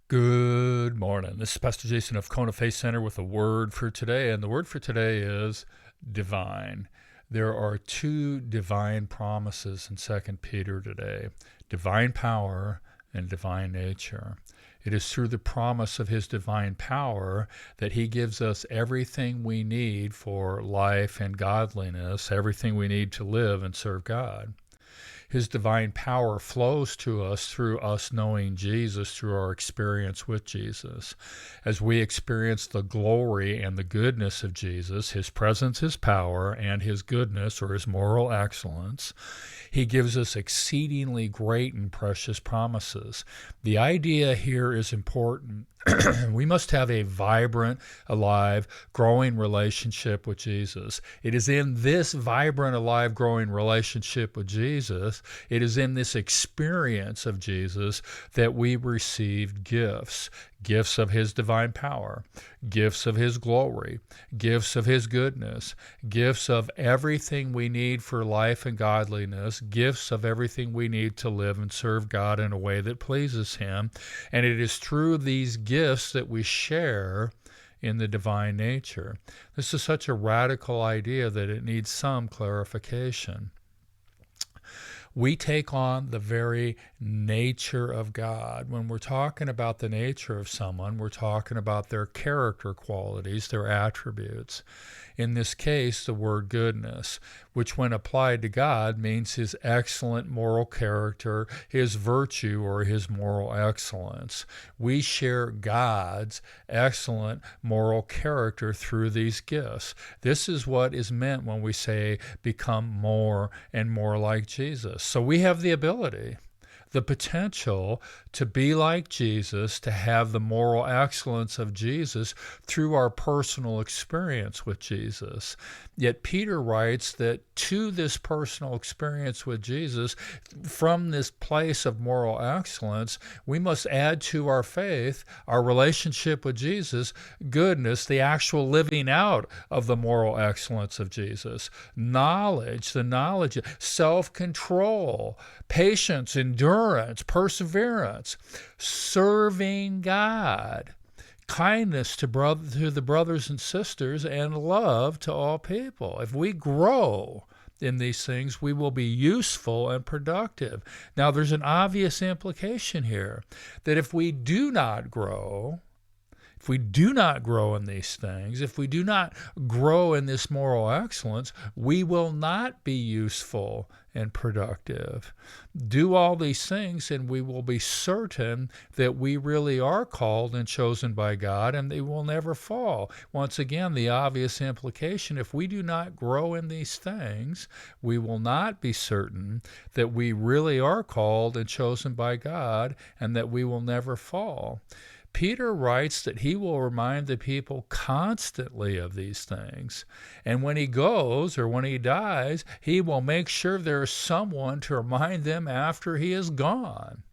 Good morning. This is Pastor Jason of Kona Faith Center with a word for today, and the word for today is divine. There are two divine promises in Second Peter today: divine power and divine nature. It is through the promise of his divine power that he gives us everything we need for life and godliness, everything we need to live and serve God. His divine power flows to us through us knowing Jesus, through our experience with Jesus. As we experience the glory and the goodness of Jesus, his presence, his power, and his goodness or his moral excellence, he gives us exceedingly great and precious promises. The idea here is important. We must have a vibrant, alive, growing relationship with Jesus. It is in this vibrant, alive, growing relationship with Jesus, it is in this experience of Jesus that we receive gifts. Gifts of his divine power, gifts of his glory, gifts of his goodness, gifts of everything we need for life and godliness, gifts of everything we need to live and serve God in a way that pleases him. And it is through these gifts that we share in the divine nature. This is such a radical idea that it needs some clarification. We take on the very nature of God. When we're talking about the nature of someone, we're talking about their character qualities, their attributes. In this case, the word goodness, which when applied to God means his excellent moral character, his virtue, or his moral excellence. We share God's excellent moral character through these gifts. This is what is meant when we say become more and more like Jesus. So we have the ability, the potential to be like Jesus, to have the moral excellence of Jesus through our personal experience with Jesus. Yet Peter writes that to this personal experience with Jesus, from this place of moral excellence, we must add to our faith, our relationship with Jesus, goodness, the actual living out of the moral excellence of Jesus, knowledge, self-control, patience, endurance, perseverance, serving God, kindness to the brothers and sisters, and love to all people. If we grow in these things, we will be useful and productive. Now, there's an obvious implication here that if we do not grow in these things, if we do not grow in this moral excellence, we will not be useful and productive. Do all these things, and we will be certain that we really are called and chosen by God, and they will never fall. Once again, the obvious implication: if we do not grow in these things, we will not be certain that we really are called and chosen by God, and that we will never fall. Peter writes that he will remind the people constantly of these things. And when he goes, or when he dies, he will make sure there is someone to remind them after he is gone.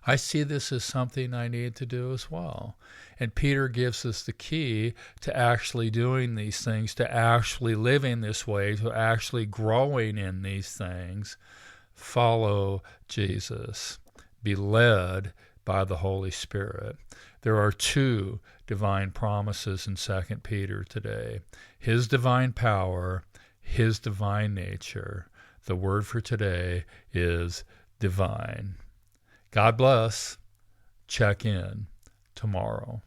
I see this as something I need to do as well. And Peter gives us the key to actually doing these things, to actually living this way, to actually growing in these things. Follow Jesus. Be led by the Holy Spirit. There are two divine promises in 2 Peter today: his divine power, his divine nature. The word for today is divine. God bless. Check in tomorrow.